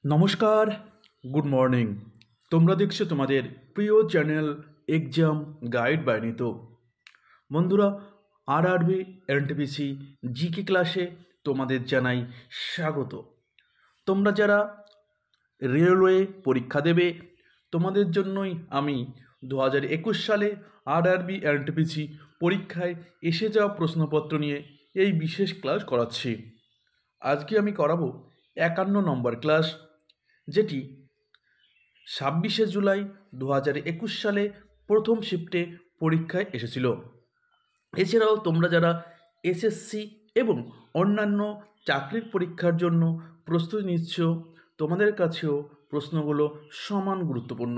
নমস্কার, good morning. তোমরা দেখছো তোমাদের প্রিয় চ্যানেল এক্সাম গাইড বাই নিতো। বন্ধুরা, আরআরবি এনটিপিসি জিকে ক্লাসে তোমাদের জানাই স্বাগত। তোমরা যারা রেলওয়ে পরীক্ষা দেবে তোমাদের জন্যই আমি 2021 সালে আরআরবি এনটিপিসি পরীক্ষায় এসে যাওয়া প্রশ্নপত্র নিয়ে এই বিশেষ ক্লাস করাচ্ছি। আজকে আমি করাবো 51 নম্বর ক্লাস, যেটি 26শে জুলাই 2021 সালে প্রথম শিফটে পরীক্ষায় এসেছিল। এছাড়াও তোমরা যারা এসএসসি এবং অন্যান্য চাকরির পরীক্ষার জন্য প্রস্তুতি নিচ্ছ তোমাদের কাছেও প্রশ্নগুলো সমান গুরুত্বপূর্ণ।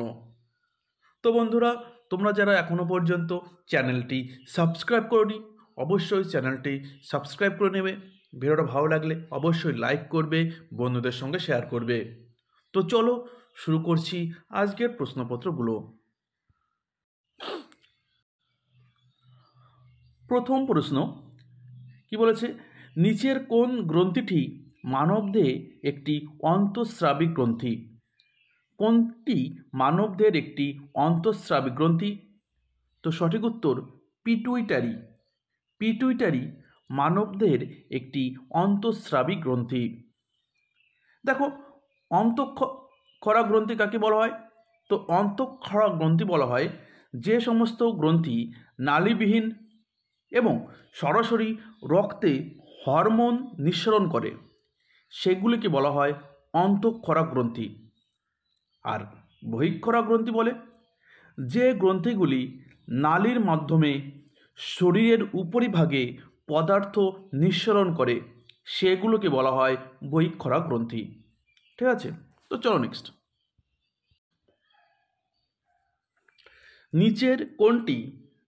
তো বন্ধুরা, তোমরা যারা এখনও পর্যন্ত চ্যানেলটি সাবস্ক্রাইব করোনি অবশ্যই চ্যানেলটি সাবস্ক্রাইব করে নেবে। ভিডিওটা ভালো লাগলে অবশ্যই লাইক করবে, বন্ধুদের সঙ্গে শেয়ার করবে। তো চলো শুরু করছি আজকের প্রশ্নপত্রগুলো। প্রথম প্রশ্ন কি বলেছে, নিচের কোন গ্রন্থিটি মানবদেহে একটি অন্তঃস্রাবী গ্রন্থি? কোনটি মানবদেহের একটি অন্তঃস্রাবী গ্রন্থি? তো সঠিক উত্তর পিটুইটারি। পিটুইটারি মানবদেহের একটি অন্তঃস্রাবী গ্রন্থি। দেখো, অন্তঃক্ষরা গ্রন্থি কাকে বলা হয়? তো অন্তঃক্ষরা গ্রন্থি বলা হয় যে সমস্ত গ্রন্থি নালীবিহীন এবং সরাসরি রক্তে হরমোন নিঃসরণ করে সেগুলিকে বলা হয় অন্তঃক্ষরা গ্রন্থি। আর বহিঃক্ষরা গ্রন্থি বলে যে গ্রন্থিগুলি নালীর মাধ্যমে শরীরের উপরিভাগে পদার্থ নিঃসরণ করে সেগুলোকে বলা হয় বহিঃক্ষরা গ্রন্থি। ঠিক আছে, তো চলো নেক্সট। নিচের কোনটি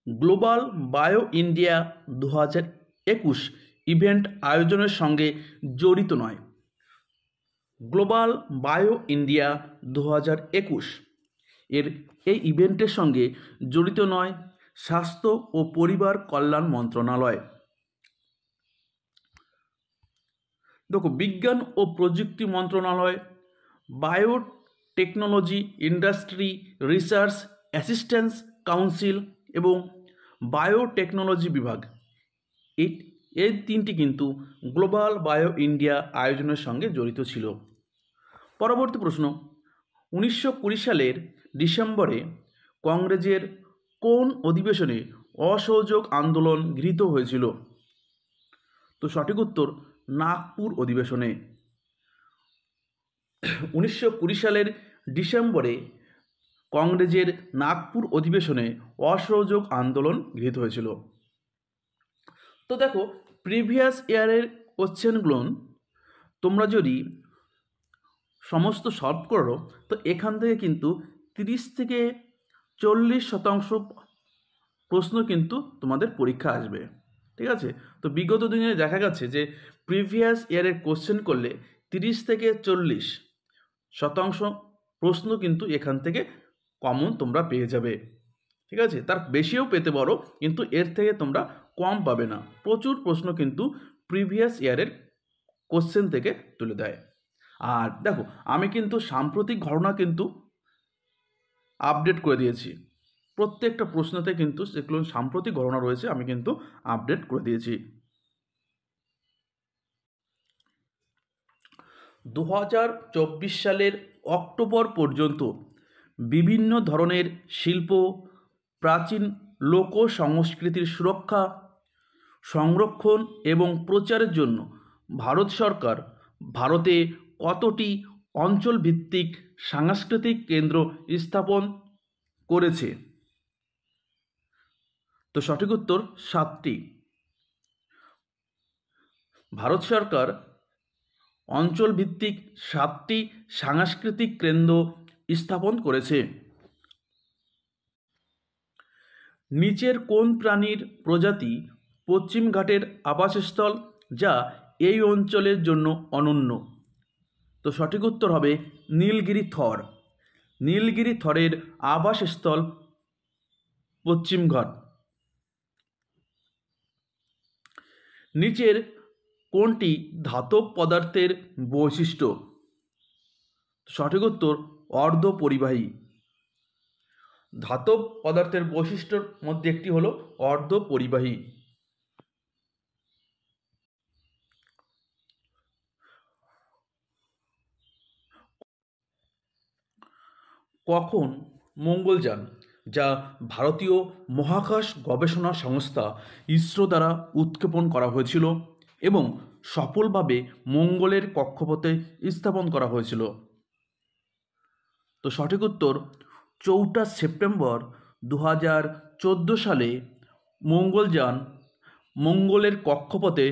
গ্লোবাল বায়ো ইন্ডিয়া 2021 ইভেন্ট আয়োজনের সঙ্গে জড়িত নয়? গ্লোবাল বায়ো ইন্ডিয়া 2021 এই ইভেন্টের সঙ্গে জড়িত নয় স্বাস্থ্য ও পরিবার কল্যাণ মন্ত্রণালয়। দেখো, বিজ্ঞান ও প্রযুক্তি মন্ত্রণালয়, biotechnology industry research assistance council এবং বায়োটেকনোলজি বিভাগ, এই তিনটি কিন্তু গ্লোবাল বায়ো ইন্ডিয়া আয়োজনের সঙ্গে জড়িত ছিল। পরবর্তী প্রশ্ন, 1920 সালের ডিসেম্বরে কংগ্রেসের কোন অধিবেশনে অসহযোগ আন্দোলন গৃহীত হয়েছিল? তো সঠিক উত্তর নাগপুর অধিবেশনে। 1920 সালের ডিসেম্বরে কংগ্রেসের নাগপুর অধিবেশনে অসহযোগ আন্দোলন গৃহীত হয়েছিল। তো দেখো, প্রিভিয়াস ইয়ারের কোশ্চেনগুলো তোমরা যদি সমস্ত সলভ করো তো এখান থেকে কিন্তু 30 থেকে 40% প্রশ্ন কিন্তু তোমাদের পরীক্ষা আসবে। ঠিক আছে, তো বিগত দিনে দেখা গেছে যে প্রিভিয়াস ইয়ারের কোশ্চেন করলে 30 থেকে 40% প্রশ্ন কিন্তু এখান থেকে কমন তোমরা পেয়ে যাবে। ঠিক আছে, তার বেশিও পেতে পারো কিন্তু এর থেকে তোমরা কম পাবে না। প্রচুর প্রশ্ন কিন্তু প্রিভিয়াস ইয়ারের কোশ্চেন থেকে তুলে দেয়। আর দেখো, আমি কিন্তু সাম্প্রতিক ঘটনা কিন্তু আপডেট করে দিয়েছি। প্রত্যেকটা প্রশ্নতে কিন্তু যেগুলো সাম্প্রতিক ঘটনা রয়েছে আমি কিন্তু আপডেট করে দিয়েছি। 2024 সালের অক্টোবর পর্যন্ত বিভিন্ন ধরনের শিল্প, প্রাচীন লোক সংস্কৃতির সুরক্ষা, সংরক্ষণ এবং প্রচারের জন্য ভারত সরকার ভারতে কতটি অঞ্চলভিত্তিক সাংস্কৃতিক কেন্দ্র স্থাপন করেছে? তো সঠিক উত্তর 7টি। ভারত সরকার অঞ্চলভিত্তিক 7টি সাংস্কৃতিক কেন্দ্র স্থাপন করেছে। নিচের কোন প্রাণীর প্রজাতি পশ্চিম ঘাটের আবাসস্থল যা এই অঞ্চলের জন্য অনন্য? তো সঠিক উত্তর হবে নীলগিরি থর। নীলগিরি থরের আবাসস্থল পশ্চিমঘাট। নিচের কোনটি ধাতব পদার্থের বৈশিষ্ট্য? সঠিক উত্তর অর্ধ পরিবাহী। ধাতব পদার্থের বৈশিষ্ট্যের মধ্যে একটি হলো অর্ধ পরিবাহী। কখন মঙ্গলযান, যা ভারতীয় মহাকাশ গবেষণা সংস্থা ইসরো দ্বারা উৎক্ষেপণ করা হয়েছিল এবং সফলভাবে মঙ্গলের কক্ষপথে স্থাপন করা হয়েছিল? তো সঠিক উত্তর 4 সেপ্টেম্বর 2014 সালে মঙ্গলযান মঙ্গলের কক্ষপথে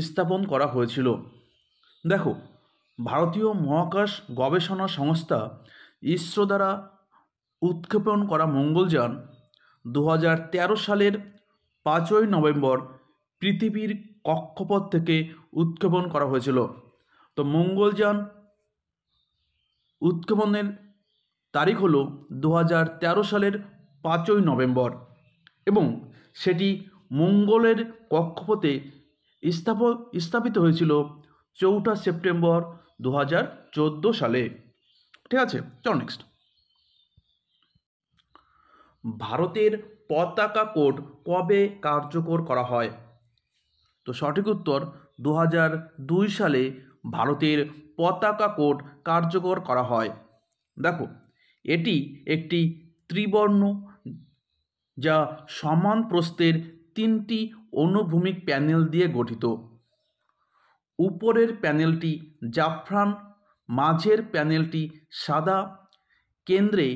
স্থাপন করা হয়েছিল। দেখো, ভারতীয় মহাকাশ গবেষণা সংস্থা ইসরো দ্বারা উৎক্ষেপণ করা মঙ্গলযান 2013 সালের 5ই নভেম্বর পৃথিবীর কক্ষপথ থেকে উৎক্ষেপণ করা হয়েছিল। তো মঙ্গলযান উৎক্ষেপণের তারিখ হলো 2013 সালের 5ই নভেম্বর এবং সেটি মঙ্গলের কক্ষপথে স্থাপিত হয়েছিল 4 সেপ্টেম্বর 2014 সালে। ঠিক আছে, চলো নেক্সট। ভারতের পতাকা কোড কবে কার্যকর করা হয়? তো সঠিক উত্তর 2002 সালে ভারতের পতাকা কোড কার্যকর করা হয়। দেখো, এটি একটি ত্রিবর্ণ যা সমান প্রস্থের 3টি অনুভূমিক প্যানেল দিয়ে গঠিত। উপরের প্যানেলটি জাফরান, মাঝের প্যানেলটি সাদা, কেন্দ্রে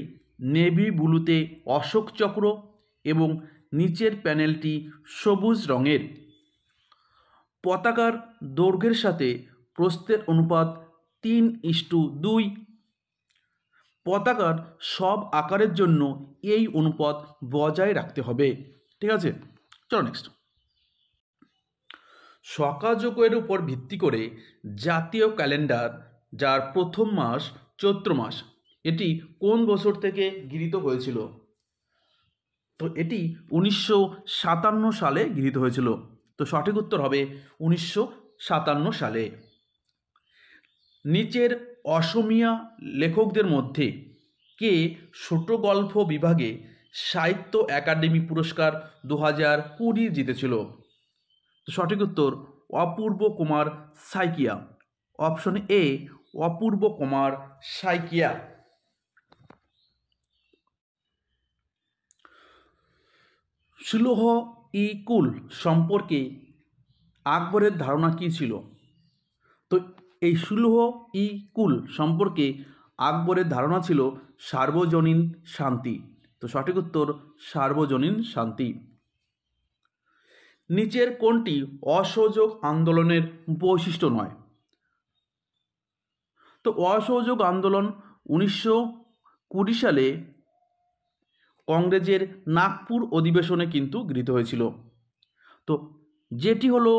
নেভি ব্লুতে অশোক চক্র এবং নিচের প্যানেলটি সবুজ রঙের। পতাকার দৈর্ঘ্যের সাথে প্রস্থের অনুপাত 3:2। পতাকার সব আকারের জন্য এই অনুপাত বজায় রাখতে হবে। ঠিক আছে, চলো নেক্সট। শকাযোগের উপর ভিত্তি করে জাতীয় ক্যালেন্ডার, যার প্রথম মাস চৈত্র মাস, এটি কোন বছর থেকে গৃহীত হয়েছিল? তো এটি 1957 সালে গৃহীত হয়েছিল। তো সঠিক উত্তর হবে 1957 সালে। নিচের অসমীয়া লেখকদের মধ্যে কে ছোট গল্প বিভাগে সাহিত্য একাডেমি পুরস্কার 2020 জিতেছিল? তো সঠিক উত্তর অপূর্ব কুমার সাইকিয়া। অপশন এ, অপূর্ব কুমার সাইকিয়া। সুলহ ই কুল সম্পর্কে আকবরের ধারণা কী ছিল? তো এই সুলহ ই কুল সম্পর্কে আকবরের ধারণা ছিল সার্বজনীন শান্তি। তো সঠিক উত্তর সার্বজনীন শান্তি। নিচের কোনটি অসহযোগ আন্দোলনের বৈশিষ্ট্য নয়? তো অসহযোগ আন্দোলন 1920 সালে কংগ্রেসের নাগপুর অধিবেশনে কিন্তু গৃহীত হয়েছিল। তো যেটি হলো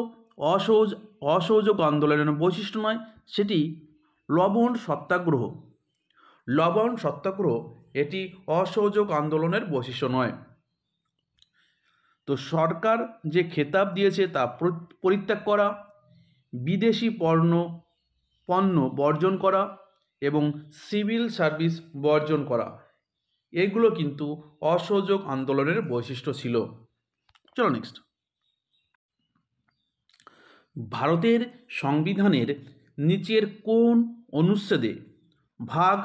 অসহযোগ আন্দোলনের বৈশিষ্ট্য নয়, সেটি লবণ সত্যাগ্রহ। লবণ সত্যাগ্রহ এটি অসহযোগ আন্দোলনের বৈশিষ্ট্য নয়। তো সরকার যে খেতাব দিয়েছে তা পরিত্যাগ করা, বিদেশি পণ্য বর্জন করা এবং সিভিল সার্ভিস বর্জন করা, এগুলো কিন্তু অসহযোগ আন্দোলনের বৈশিষ্ট্য ছিল। চলো নেক্সট। ভারতের সংবিধানের নিচের কোন অনুচ্ছেদে ভাগ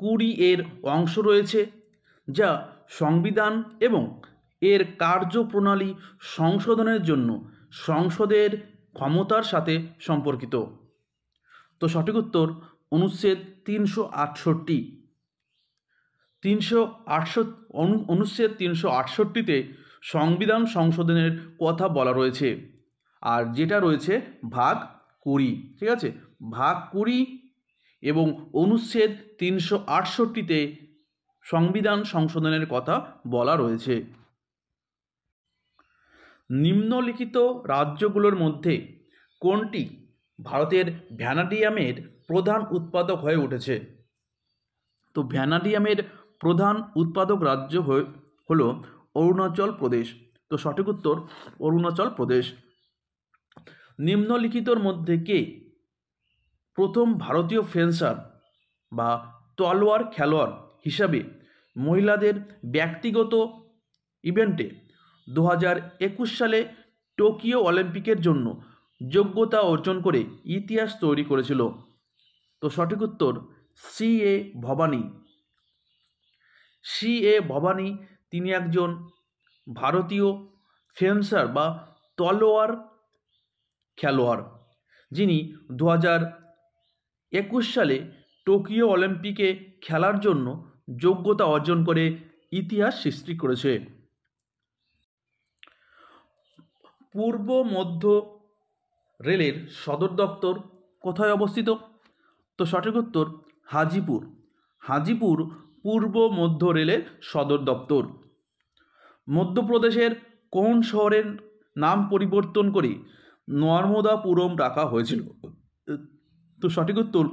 20 এর অংশ রয়েছে, যা সংবিধান এবং এর কার্যপ্রণালী সংশোধনের জন্য সংসদের ক্ষমতার সাথে সম্পর্কিত? তো সঠিক উত্তর অনুচ্ছেদ 368। অনুচ্ছেদ 368তে সংবিধান সংশোধনের কথা বলা রয়েছে, আর যেটা রয়েছে ভাগ 20। ঠিক আছে, ভাগ 20 এবং অনুচ্ছেদ 368তে সংবিধান সংশোধনের কথা বলা রয়েছে। নিম্নলিখিত রাজ্যগুলোর মধ্যে কোনটি ভারতের ভ্যানাডিয়ামের প্রধান উৎপাদক হয়ে উঠেছে? তো ভ্যানাডিয়ামের প্রধান উৎপাদক রাজ্য হলো অরুণাচল প্রদেশ। তো সঠিক উত্তর অরুণাচল প্রদেশ। নিম্নলিখিতর মধ্যে কে প্রথম ভারতীয় ফেন্সার বা তলোয়ার খেলোয়াড় হিসাবে মহিলাদের ব্যক্তিগত ইভেন্টে 2021 সালে টোকিও অলিম্পিকের জন্য যোগ্যতা অর্জন করে ইতিহাস তৈরি করেছিল? তো সঠিক উত্তর সি.এ. ভবানী। সি.এ. ভবানী তিনি একজন ভারতীয় ফেন্সার বা তলোয়ার খেলোয়াড়, যিনি 2021 সালে টোকিও অলিম্পিকে খেলার জন্য যোগ্যতা অর্জন করে ইতিহাস সৃষ্টি করেছে। পূর্ব মধ্য রেলের সদর দপ্তর কোথায় অবস্থিত? তো সঠিক উত্তর হাজিপুর। হাজিপুর পূর্ব মধ্য রেলের সদর দপ্তর। মধ্যপ্রদেশের কোন শহরের নাম পরিবর্তন করে নর্মদাপুরম রাখা হয়েছিল? তো সঠিক উত্তর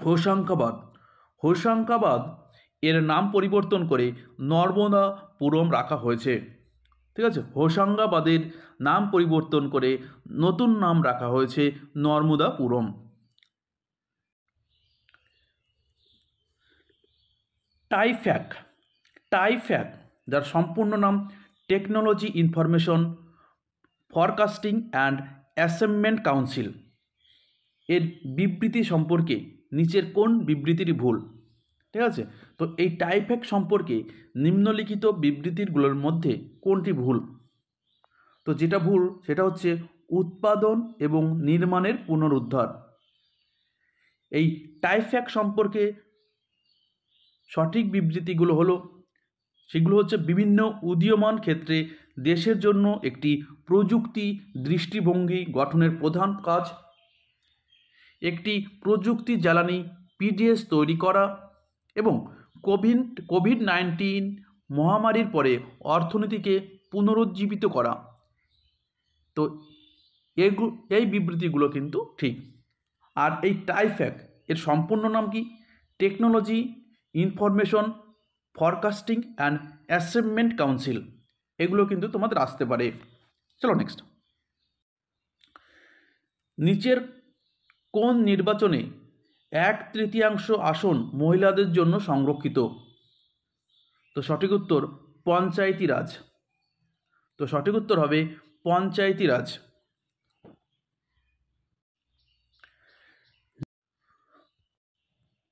হোশাঙ্গাবাদ। হোশাঙ্গাবাদ এর নাম পরিবর্তন করে নর্মদাপুরম রাখা হয়েছে। ঠিক আছে, হোশাঙ্গাবাদের নাম পরিবর্তন করে নতুন নাম রাখা হয়েছে নর্মদাপুরম। টাইফ্যাক। টাইফ্যাক যার সম্পূর্ণ নাম technology information forecasting and assessment council, এর বিবৃতি সম্পর্কে নিচের কোন বিবৃতিটি ভুল? ঠিক আছে, তো এই টাইফ্যাক সম্পর্কে নিম্নলিখিত বিবৃতিগুলোর মধ্যে কোনটি ভুল? তো যেটা ভুল সেটা হচ্ছে উৎপাদন এবং নির্মাণের পুনরুদ্ধার। এই টাইফ্যাক সম্পর্কে সঠিক বিবৃতিগুলো হলো, সেগুলো হচ্ছে বিভিন্ন উদীয়মান ক্ষেত্রে দেশের জন্য একটি প্রযুক্তি দৃষ্টিভঙ্গি গঠনের প্রধান কাজ, একটি প্রযুক্তি জ্বালানি পিডিএস তৈরি করা এবং কোভিড-19 মহামারীর পরে অর্থনীতিকে পুনরুজ্জীবিত করা। তো এই বিবৃতিগুলো কিন্তু ঠিক। আর এই টাইফ্যাক এর সম্পূর্ণ নাম কি? Technology information forecasting and assessment council. এগুলো কিন্তু তোমাদের আসতে পারে। চলো নেক্সট। নিচের কোন নির্বাচনে 1/3 আসন মহিলাদের জন্য সংরক্ষিত? তো সঠিক উত্তর পঞ্চায়েতি রাজ। তো সঠিক উত্তর হবে পঞ্চায়েতি রাজ।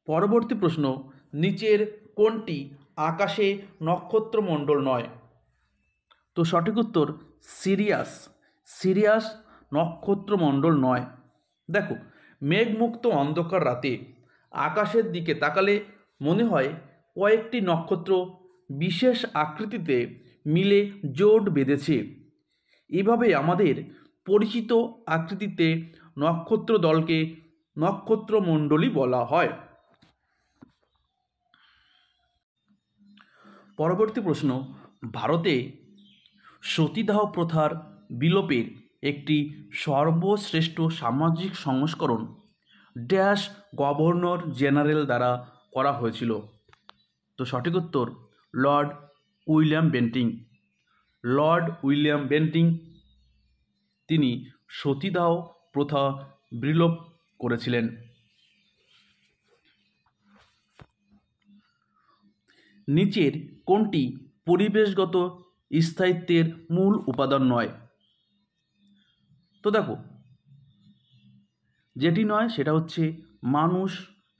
পরবর্তী প্রশ্ন, নিচের কোনটি আকাশে নক্ষত্রমণ্ডল নয়? তো সঠিক উত্তর সিরিয়াস। সিরিয়াস নক্ষত্রমণ্ডল নয়। দেখো, মেঘমুক্ত অন্ধকার রাতে আকাশের দিকে তাকালে মনে হয় কয়েকটি নক্ষত্র বিশেষ আকৃতিতে মিলে জোট বেঁধেছে। এভাবে আমাদের পরিচিত আকৃতিতে নক্ষত্র দলকে নক্ষত্রমণ্ডলী বলা হয়। পরবর্তী প্রশ্ন, ভারতে সতীদাহ প্রথার বিলোপের একটি সর্বশ্রেষ্ঠ সামাজিক সংস্করণ ড্যাশ গভর্নর জেনারেল দ্বারা করা হয়েছিল? তো সঠিক উত্তর Lord William Bentinck. Lord William Bentinck তিনি সতীদাহ প্রথা বিলোপ করেছিলেন। নিচের কোনটি পরিবেশগত স্থায়িত্বের মূল উপাদান নয়? তো দেখো, যেটি নয় সেটা হচ্ছে মানুষ,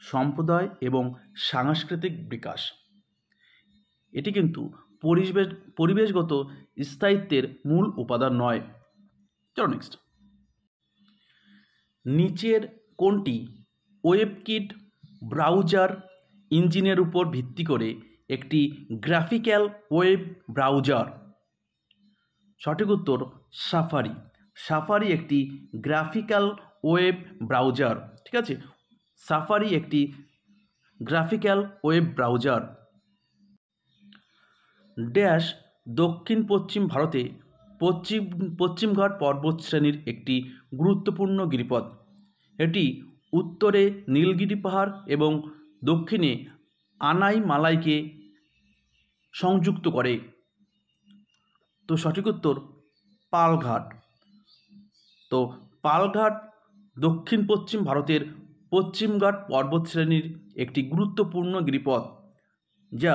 সম্প্রদায় এবং সাংস্কৃতিক বিকাশ। এটি কিন্তু পরিবেশগত স্থায়িত্বের মূল উপাদান নয়। চলো নেক্সট। নিচের কোনটি ওয়েবকিট ব্রাউজার ইঞ্জিনের উপর ভিত্তি করে একটি গ্রাফিক্যাল ওয়েব ব্রাউজার? সঠিক উত্তর সাফারি। সাফারি একটি গ্রাফিক্যাল ওয়েব ব্রাউজার। ঠিক আছে, সাফারি একটি গ্রাফিক্যাল ওয়েব ব্রাউজার। ড্যাশ দক্ষিণ পশ্চিম ভারতে পশ্চিমঘাট পর্বতশ্রেণীর একটি গুরুত্বপূর্ণ গিরিপথ। এটি উত্তরে নীলগিরি পাহাড় এবং দক্ষিণে আনাইমালাইকে সংযুক্ত করে। তো সঠিক উত্তর পালঘাট। তো পালঘাট দক্ষিণ পশ্চিম ভারতের পশ্চিমঘাট পর্বতশ্রেণীর একটি গুরুত্বপূর্ণ গিরিপথ, যা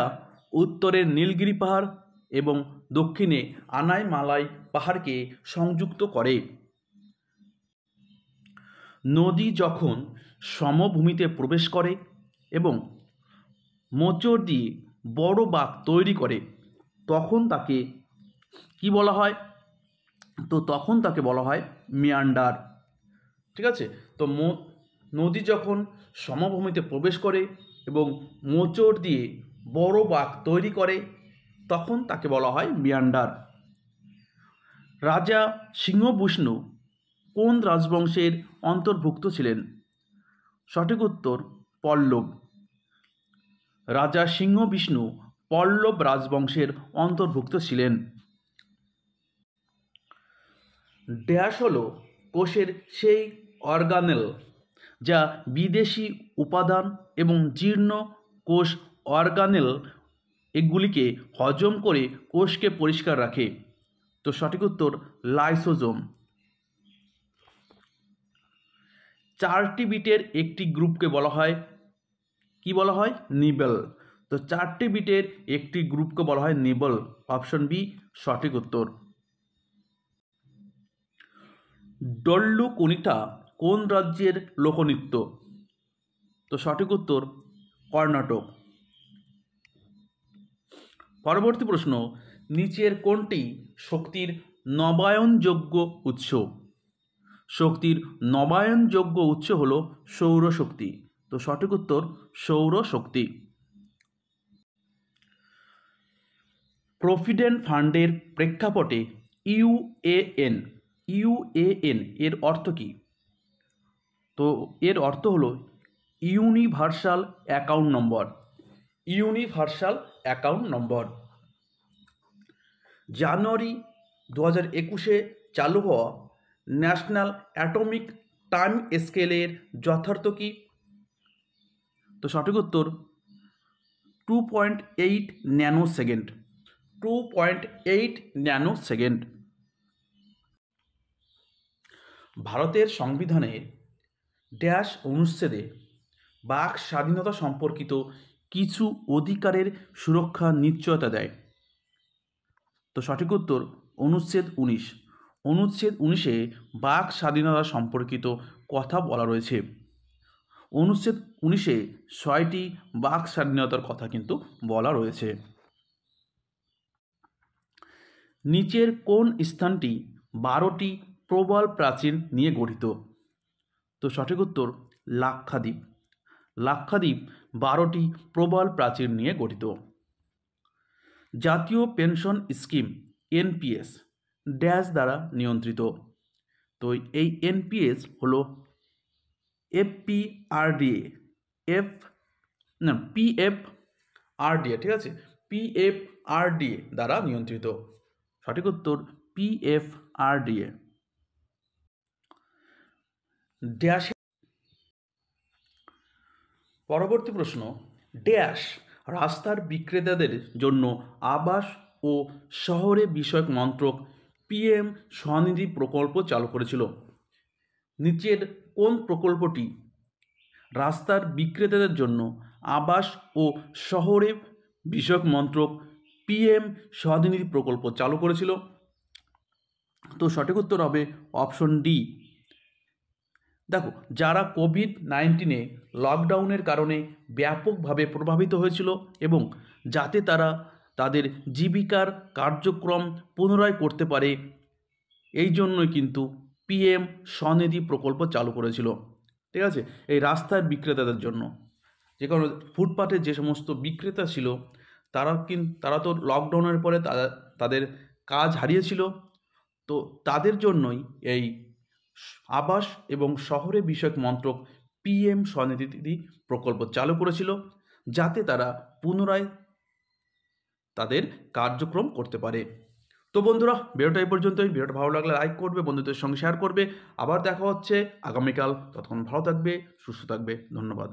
উত্তরে নীলগিরি পাহাড় এবং দক্ষিণে আনাইমালাই পাহাড়কে সংযুক্ত করে। নদী যখন সমভূমিতে প্রবেশ করে এবং মোচড় দিয়ে বড় বাঁক তৈরি করে তখন তাকে কি বলা হয়? তখন তাকে বলা হয় মিয়ান্ডার। ঠিক আছে, তো নদী যখন সমভূমিতে প্রবেশ করে এবং মোচড় দিয়ে বড় বাঁক তৈরি করে তখন তাকে বলা হয় মিয়ান্ডার। রাজা সিংহবিষ্ণু কোন রাজবংশের অন্তর্ভুক্ত ছিলেন? সঠিক উত্তর পল্লব। রাজা সিংহবিষ্ণু পল্লব রাজবংশের অন্তর্ভুক্ত ছিলেন। ড্যাশ হলো কোষের সেই অর্গানেল যা বিদেশি উপাদান এবং জীর্ণ কোষ অর্গানেল এগুলিকে হজম করে কোষকে পরিষ্কার রাখে। তো সঠিক উত্তর লাইসোজোম। 4টি বিটের একটি গ্রুপকে বলা হয় কি বলা হয়? নিবেল। তো 4টি বিটের একটি গ্রুপকে বলা হয় নিবেল। অপশন বি সঠিক উত্তর। ডল্লু কুনিটা কোন রাজ্যের লোকনৃত্য? তো সঠিক উত্তর কর্ণাটক। পরবর্তী প্রশ্ন, নিচের কোনটি শক্তির নবায়নযোগ্য উৎস? শক্তির নবায়নযোগ্য উৎস হলো সৌরশক্তি। তো সঠিক উত্তর সৌরশক্তি। প্রভিডেন্ট ফান্ডের প্রেক্ষাপটে ইউএএন এর অর্থ কী? তো এর অর্থ হলো universal account number. Universal account number. জানুয়ারি 2021-এ চালু হওয়া ন্যাশনাল অ্যাটমিক টাইম স্কেলের যথার্থ কী? তো সঠিক উত্তর 2.8 ন্যানোসেকেন্ড। 2.8 ন্যানোসেকেন্ড। ভারতের সংবিধানের ড্যাশ অনুচ্ছেদে বাক স্বাধীনতা সম্পর্কিত কিছু অধিকারের সুরক্ষা নিশ্চয়তা দেয়? তো সঠিক উত্তর অনুচ্ছেদ 19। অনুচ্ছেদ 19-এ বাক স্বাধীনতা সম্পর্কিত কথা বলা রয়েছে। অনুচ্ছেদ 19-এ 6টি বাক স্বাধীনতার কথা কিন্তু বলা রয়েছে। নিচের কোন স্থানটি 12টি প্রবাল প্রাচীর নিয়ে গঠিত? তো সঠিক উত্তর লাক্ষাদ্বীপ। লাক্ষাদ্বীপ 12টি প্রবাল প্রাচীর নিয়ে গঠিত। জাতীয় পেনশন স্কিম এনপিএস ড্যাশ দ্বারা নিয়ন্ত্রিত? তো এই এনপিএস হলো পিএফআরডিএ। ঠিক আছে, পিএফআরডিএ দ্বারা নিয়ন্ত্রিত। সঠিক উত্তর পিএফআরডিএ। ড্যাশ। পরবর্তী প্রশ্ন, ড্যাশ রাস্তার বিক্রেতাদের জন্য আবাস ও শহরে বিষয়ক মন্ত্রক পিএম স্বনিধি প্রকল্প চালু করেছিল? নিচের কোন প্রকল্পটি রাস্তার বিক্রেতাদের জন্য আবাস ও শহরে বিষয়ক মন্ত্রক পিএম স্বনিধি প্রকল্প চালু করেছিল? তো সঠিক উত্তর হবে অপশন ডি। দেখো, যারা কোভিড-19 লকডাউনের কারণে ব্যাপকভাবে প্রভাবিত হয়েছিল এবং যাতে তারা তাদের জীবিকার কার্যক্রম পুনরায় করতে পারে, এই জন্যই কিন্তু পিএম স্বনিধি প্রকল্প চালু করেছিল। ঠিক আছে, এই রাস্তার বিক্রেতাদের জন্য। যে কারণে ফুটপাথে যে সমস্ত বিক্রেতা ছিল তারা তো লকডাউনের পরে তাদের কাজ হারিয়েছিল। তো তাদের জন্যই এই আবাস এবং শহরে বিষয়ক মন্ত্রক পিএম স্বনিধি প্রকল্প চালু করেছিল, যাতে তারা পুনরায় তাদের কার্যক্রম করতে পারে। তো বন্ধুরা, ভিডিওটা এই পর্যন্তই। ভিডিওটা ভালো লাগলে লাইক করবে, বন্ধুদের সঙ্গে শেয়ার করবে। আবার দেখা হচ্ছে আগামীকাল। ততক্ষণ ভালো থাকবে, সুস্থ থাকবে। ধন্যবাদ।